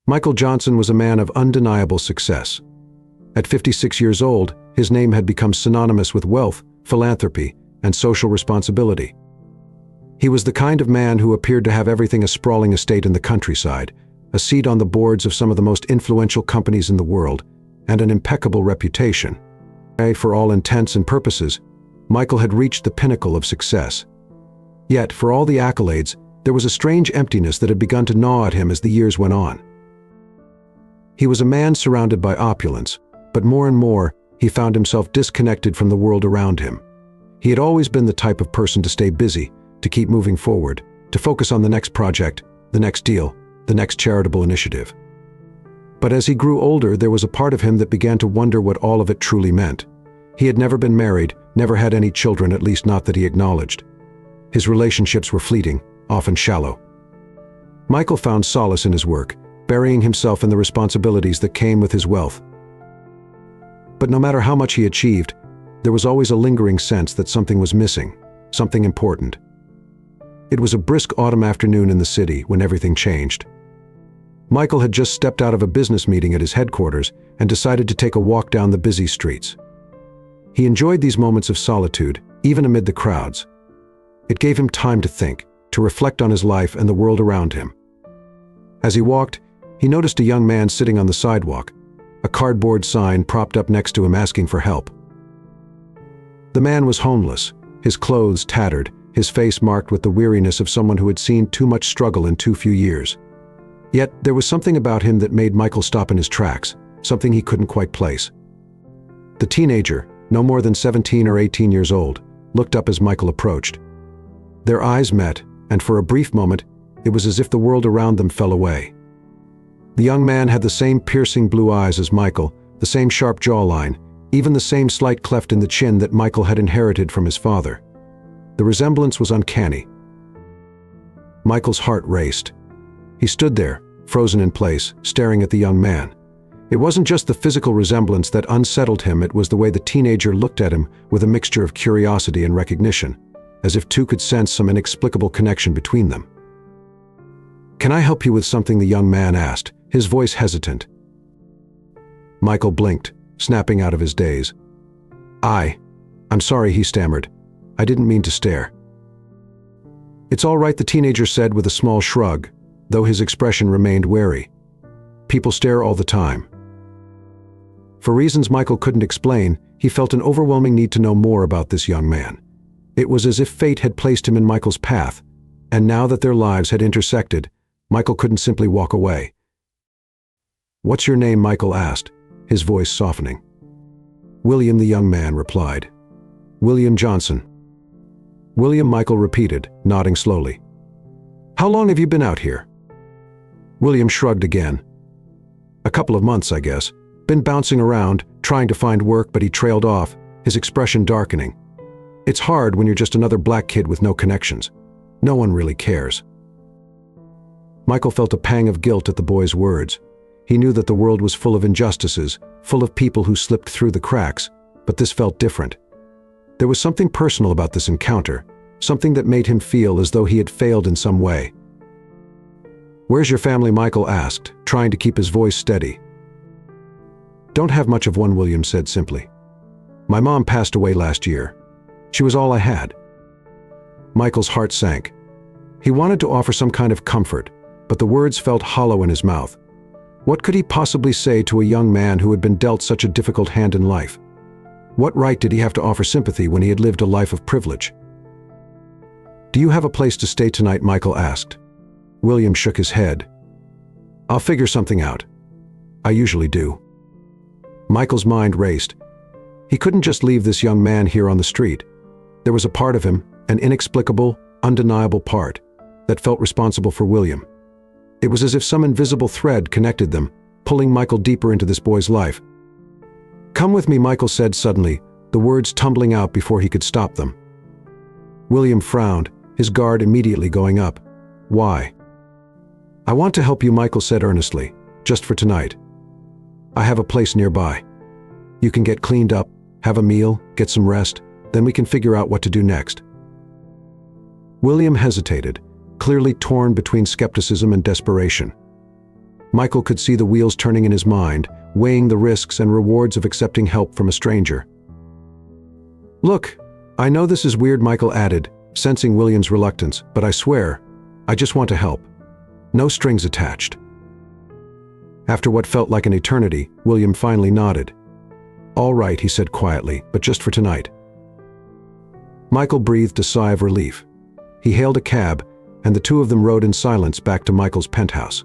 Michael Johnson was a man of undeniable success. At 56 years old, his name had become synonymous with wealth, philanthropy, and social responsibility. He was the kind of man who appeared to have everything: a sprawling estate in the countryside, a seat on the boards of some of the most influential companies in the world, and an impeccable reputation. For all intents and purposes, Michael had reached the pinnacle of success. Yet, for all the accolades, there was a strange emptiness that had begun to gnaw at him as the years went on. He was a man surrounded by opulence, but more and more, he found himself disconnected from the world around him. He had always been the type of person to stay busy, to keep moving forward, to focus on the next project, the next deal, the next charitable initiative. But as he grew older, there was a part of him that began to wonder what all of it truly meant. He had never been married, never had any children, at least not that he acknowledged. His relationships were fleeting, often shallow. Michael found solace in his work, burying himself in the responsibilities that came with his wealth. But no matter how much he achieved, there was always a lingering sense that something was missing, something important. It was a brisk autumn afternoon in the city when everything changed. Michael had just stepped out of a business meeting at his headquarters and decided to take a walk down the busy streets. He enjoyed these moments of solitude, even amid the crowds. It gave him time to think, to reflect on his life and the world around him. As he walked, he noticed a young man sitting on the sidewalk, a cardboard sign propped up next to him asking for help. The man was homeless, his clothes tattered, his face marked with the weariness of someone who had seen too much struggle in too few years. Yet there was something about him that made Michael stop in his tracks, something he couldn't quite place. The teenager, no more than 17 or 18 years old, looked up as Michael approached. Their eyes met, and for a brief moment, it was as if the world around them fell away. The young man had the same piercing blue eyes as Michael, the same sharp jawline, even the same slight cleft in the chin that Michael had inherited from his father. The resemblance was uncanny. Michael's heart raced. He stood there, frozen in place, staring at the young man. It wasn't just the physical resemblance that unsettled him, it was the way the teenager looked at him with a mixture of curiosity and recognition, as if two could sense some inexplicable connection between them. "Can I help you with something?" the young man asked, his voice hesitant. Michael blinked, snapping out of his daze. I'm sorry," he stammered. "I didn't mean to stare." "It's all right," the teenager said with a small shrug, though his expression remained wary. "People stare all the time." For reasons Michael couldn't explain, he felt an overwhelming need to know more about this young man. It was as if fate had placed him in Michael's path, and now that their lives had intersected, Michael couldn't simply walk away. "What's your name?" Michael asked, his voice softening. "William," the young man replied. "William Johnson." "William," Michael repeated, nodding slowly. "How long have you been out here?" William shrugged again. "A couple of months, I guess. Been bouncing around, trying to find work," but he trailed off, his expression darkening. "It's hard when you're just another black kid with no connections. No one really cares." Michael felt a pang of guilt at the boy's words. He knew that the world was full of injustices, full of people who slipped through the cracks, but this felt different. There was something personal about this encounter, something that made him feel as though he had failed in some way. "Where's your family?" Michael asked, trying to keep his voice steady. "Don't have much of one," William said simply. "My mom passed away last year. She was all I had." Michael's heart sank. He wanted to offer some kind of comfort, but the words felt hollow in his mouth. What could he possibly say to a young man who had been dealt such a difficult hand in life? What right did he have to offer sympathy when he had lived a life of privilege? "Do you have a place to stay tonight?" Michael asked. William shook his head. "I'll figure something out. I usually do." Michael's mind raced. He couldn't just leave this young man here on the street. There was a part of him, an inexplicable, undeniable part, that felt responsible for William. It was as if some invisible thread connected them, pulling Michael deeper into this boy's life. "Come with me," Michael said suddenly, the words tumbling out before he could stop them. William frowned, his guard immediately going up. "Why?" "I want to help you," Michael said earnestly, "just for tonight. I have a place nearby. You can get cleaned up, have a meal, get some rest, then we can figure out what to do next." William hesitated, clearly torn between skepticism and desperation. Michael could see the wheels turning in his mind, weighing the risks and rewards of accepting help from a stranger. "Look, I know this is weird," Michael added, sensing William's reluctance, "but I swear, I just want to help. No strings attached." After what felt like an eternity, William finally nodded. "All right," he said quietly, "but just for tonight." Michael breathed a sigh of relief. He hailed a cab, and the two of them rode in silence back to Michael's penthouse.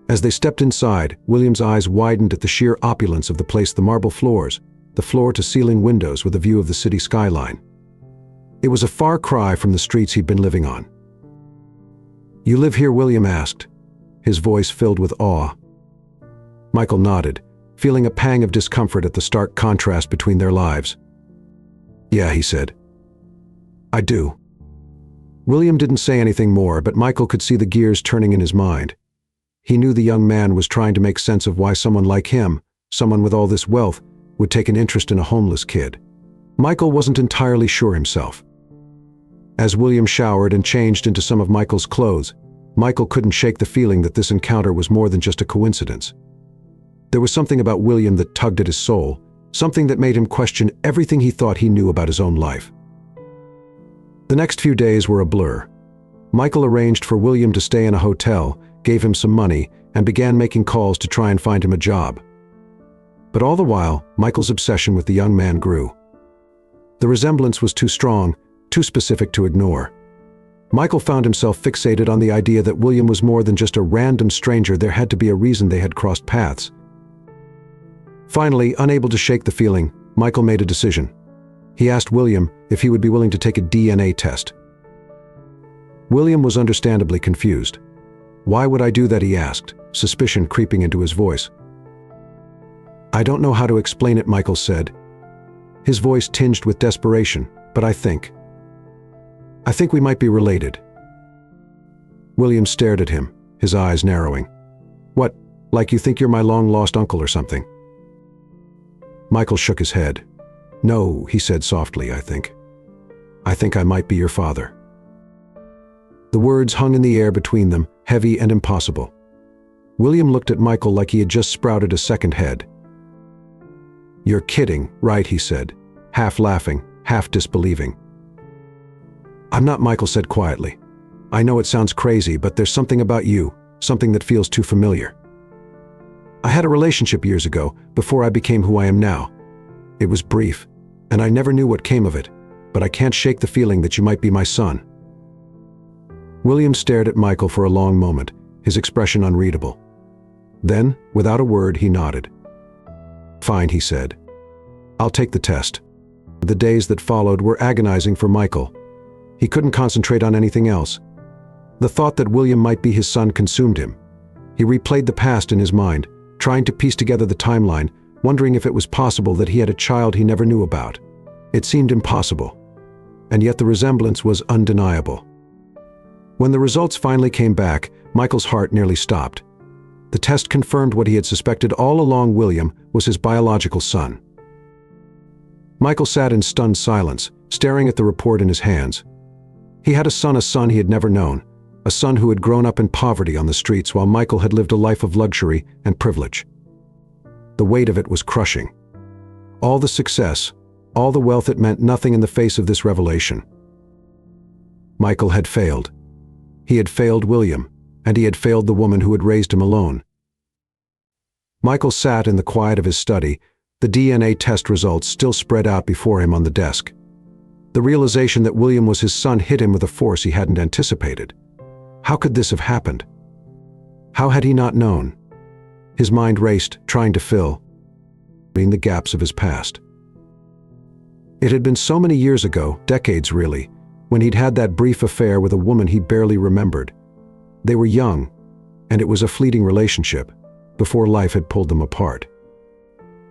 As they stepped inside, William's eyes widened at the sheer opulence of the place: the marble floors, the floor-to-ceiling windows with a view of the city skyline. It was a far cry from the streets he'd been living on. "You live here?" William asked, his voice filled with awe. Michael nodded, feeling a pang of discomfort at the stark contrast between their lives. "Yeah," he said. "I do." William didn't say anything more, but Michael could see the gears turning in his mind. He knew the young man was trying to make sense of why someone like him, someone with all this wealth, would take an interest in a homeless kid. Michael wasn't entirely sure himself. As William showered and changed into some of Michael's clothes, Michael couldn't shake the feeling that this encounter was more than just a coincidence. There was something about William that tugged at his soul, something that made him question everything he thought he knew about his own life. The next few days were a blur. Michael arranged for William to stay in a hotel, gave him some money, and began making calls to try and find him a job. But all the while, Michael's obsession with the young man grew. The resemblance was too strong, too specific to ignore. Michael found himself fixated on the idea that William was more than just a random stranger. There had to be a reason they had crossed paths. Finally, unable to shake the feeling, Michael made a decision. He asked William if he would be willing to take a DNA test. William was understandably confused. "Why would I do that?" he asked, suspicion creeping into his voice. "I don't know how to explain it," Michael said, his voice tinged with desperation, "but I think we might be related." William stared at him, his eyes narrowing. "What, like you think you're my long-lost uncle or something?" Michael shook his head. "No," he said softly, I think I might be your father." The words hung in the air between them, heavy and impossible. William looked at Michael like he had just sprouted a second head. "You're kidding, right?" he said, half laughing, half disbelieving. "I'm not," Michael said quietly. "I know it sounds crazy, but there's something about you, something that feels too familiar. I had a relationship years ago, before I became who I am now. It was brief, and I never knew what came of it, but I can't shake the feeling that you might be my son." William stared at Michael for a long moment, his expression unreadable. Then, without a word, he nodded. "Fine," he said. "I'll take the test." The days that followed were agonizing for Michael. He couldn't concentrate on anything else. The thought that William might be his son consumed him. He replayed the past in his mind, trying to piece together the timeline, wondering if it was possible that he had a child he never knew about. It seemed impossible. And yet the resemblance was undeniable. When the results finally came back, Michael's heart nearly stopped. The test confirmed what he had suspected all along: William was his biological son. Michael sat in stunned silence, staring at the report in his hands. He had a son he had never known, a son who had grown up in poverty on the streets while Michael had lived a life of luxury and privilege. The weight of it was crushing. All the success, all the wealth, it meant nothing in the face of this revelation. Michael had failed. He had failed William, and he had failed the woman who had raised him alone. Michael sat in the quiet of his study, the DNA test results still spread out before him on the desk. The realization that William was his son hit him with a force he hadn't anticipated. How could this have happened? How had he not known? His mind raced, trying to fill in the gaps of his past. It had been so many years ago, decades really, when he'd had that brief affair with a woman he barely remembered. They were young, and it was a fleeting relationship, before life had pulled them apart.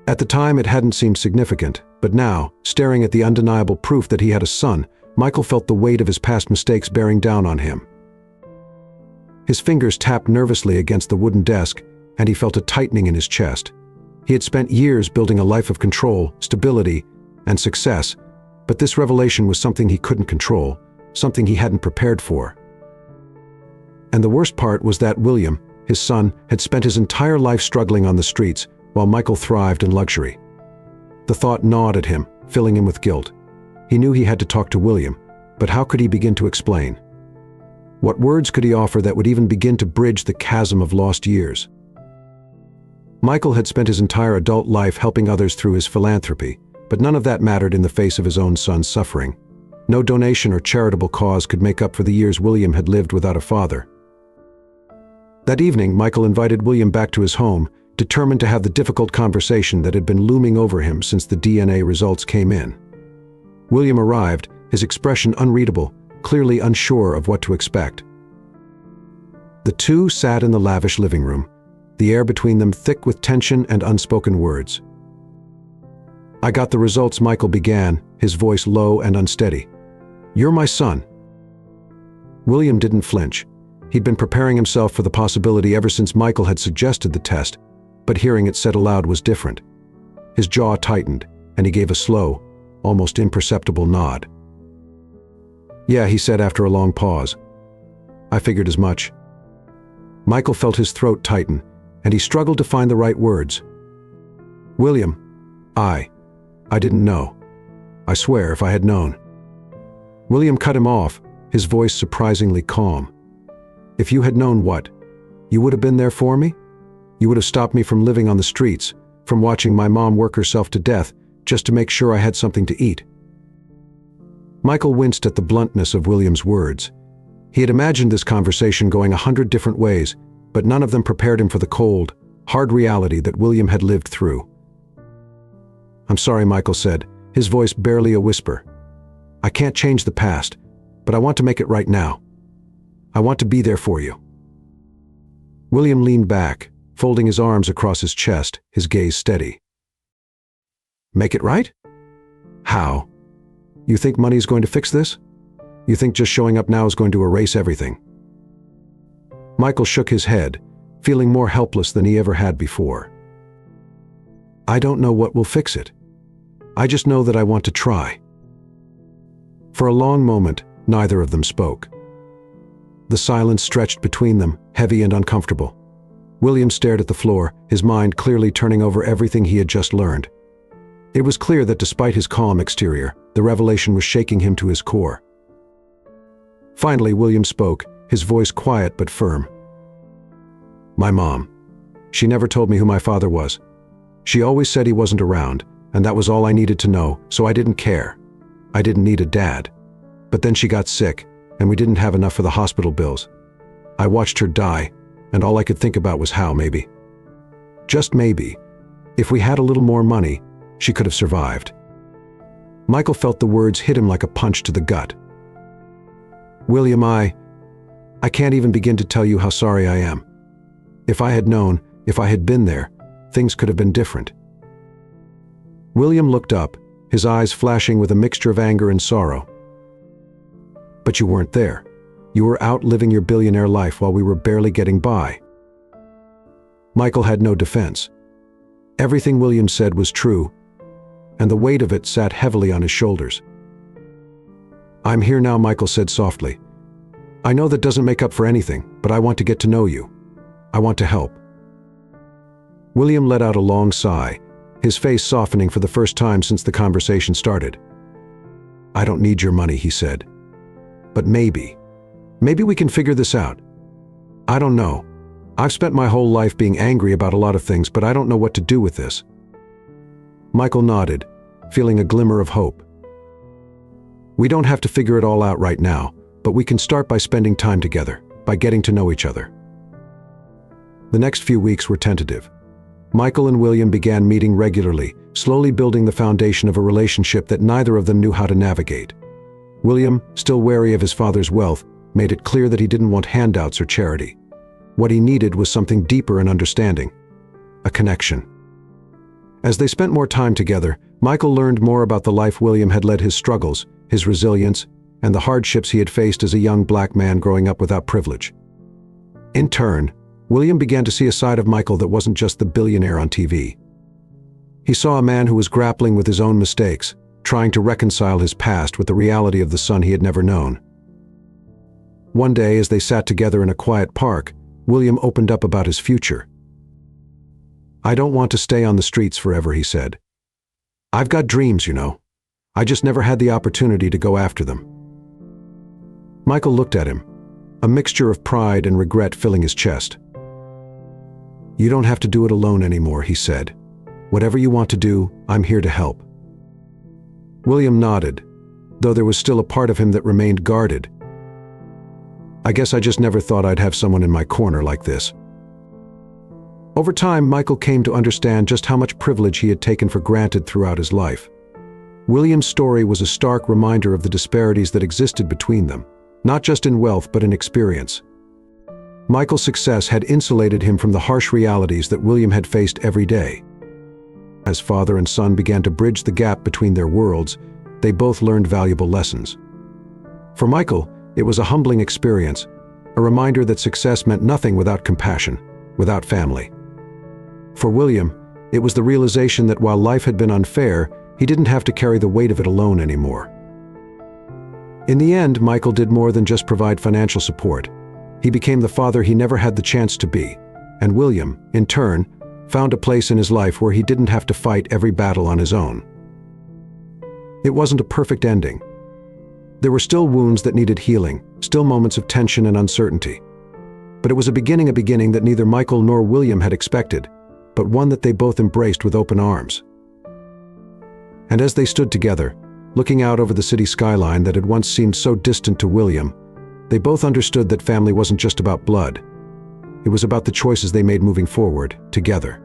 At the time, it hadn't seemed significant, but now, staring at the undeniable proof that he had a son, Michael felt the weight of his past mistakes bearing down on him. His fingers tapped nervously against the wooden desk, and he felt a tightening in his chest. He had spent years building a life of control, stability, and success, but this revelation was something he couldn't control, something he hadn't prepared for. And the worst part was that William, his son, had spent his entire life struggling on the streets, while Michael thrived in luxury. The thought gnawed at him, filling him with guilt. He knew he had to talk to William, but how could he begin to explain? What words could he offer that would even begin to bridge the chasm of lost years? Michael had spent his entire adult life helping others through his philanthropy, but none of that mattered in the face of his own son's suffering. No donation or charitable cause could make up for the years William had lived without a father. That evening, Michael invited William back to his home, determined to have the difficult conversation that had been looming over him since the DNA results came in. William arrived, his expression unreadable, clearly unsure of what to expect. The two sat in the lavish living room, the air between them thick with tension and unspoken words. "I got the results," Michael began, his voice low and unsteady. "You're my son." William didn't flinch. He'd been preparing himself for the possibility ever since Michael had suggested the test, but hearing it said aloud was different. His jaw tightened, and he gave a slow, almost imperceptible nod. "Yeah," he said after a long pause. "I figured as much." Michael felt his throat tighten, and he struggled to find the right words. "William, I didn't know. I swear if I had known." William cut him off, his voice surprisingly calm. "If you had known what? You would have been there for me? You would have stopped me from living on the streets, from watching my mom work herself to death, just to make sure I had something to eat." Michael winced at the bluntness of William's words. He had imagined this conversation going 100 different ways, but none of them prepared him for the cold, hard reality that William had lived through. "I'm sorry," Michael said, his voice barely a whisper. "I can't change the past, but I want to make it right now. I want to be there for you." William leaned back, folding his arms across his chest, his gaze steady. "Make it right? How? You think money is going to fix this? You think just showing up now is going to erase everything?" Michael shook his head, feeling more helpless than he ever had before. "I don't know what will fix it. I just know that I want to try." For a long moment, neither of them spoke. The silence stretched between them, heavy and uncomfortable. William stared at the floor, his mind clearly turning over everything he had just learned. It was clear that despite his calm exterior, the revelation was shaking him to his core. Finally, William spoke, his voice quiet but firm. "My mom. She never told me who my father was. She always said he wasn't around, and that was all I needed to know, so I didn't care. I didn't need a dad. But then she got sick, and we didn't have enough for the hospital bills. I watched her die, and all I could think about was how maybe, just maybe, if we had a little more money, she could have survived." Michael felt the words hit him like a punch to the gut. "William, I can't even begin to tell you how sorry I am. If I had known, if I had been there, things could have been different." William looked up, his eyes flashing with a mixture of anger and sorrow. "But you weren't there. You were out living your billionaire life while we were barely getting by." Michael had no defense. Everything William said was true, and the weight of it sat heavily on his shoulders. "I'm here now," Michael said softly. "I know that doesn't make up for anything, but I want to get to know you. I want to help." William let out a long sigh, his face softening for the first time since the conversation started. "I don't need your money," he said. "But maybe we can figure this out. I don't know. I've spent my whole life being angry about a lot of things, but I don't know what to do with this." Michael nodded, feeling a glimmer of hope. "We don't have to figure it all out right now, but we can start by spending time together, by getting to know each other." The next few weeks were tentative. Michael and William began meeting regularly, slowly building the foundation of a relationship that neither of them knew how to navigate. William, still wary of his father's wealth, made it clear that he didn't want handouts or charity. What he needed was something deeper and understanding, a connection. As they spent more time together, Michael learned more about the life William had led, his struggles, his resilience, and the hardships he had faced as a young black man growing up without privilege. In turn, William began to see a side of Michael that wasn't just the billionaire on TV. He saw a man who was grappling with his own mistakes, trying to reconcile his past with the reality of the son he had never known. One day, as they sat together in a quiet park, William opened up about his future. "I don't want to stay on the streets forever," he said. "I've got dreams, you know. I just never had the opportunity to go after them." Michael looked at him, a mixture of pride and regret filling his chest. "You don't have to do it alone anymore," he said. "Whatever you want to do, I'm here to help." William nodded, though there was still a part of him that remained guarded. "I guess I just never thought I'd have someone in my corner like this." Over time, Michael came to understand just how much privilege he had taken for granted throughout his life. William's story was a stark reminder of the disparities that existed between them, not just in wealth but in experience. Michael's success had insulated him from the harsh realities that William had faced every day. As father and son began to bridge the gap between their worlds, they both learned valuable lessons. For Michael, it was a humbling experience, a reminder that success meant nothing without compassion, without family. For William, it was the realization that while life had been unfair, he didn't have to carry the weight of it alone anymore. In the end, Michael did more than just provide financial support. He became the father he never had the chance to be, and William, in turn, found a place in his life where he didn't have to fight every battle on his own. It wasn't a perfect ending. There were still wounds that needed healing, still moments of tension and uncertainty. But it was a beginning that neither Michael nor William had expected, but one that they both embraced with open arms. And as they stood together, looking out over the city skyline that had once seemed so distant to William, they both understood that family wasn't just about blood. It was about the choices they made moving forward, together.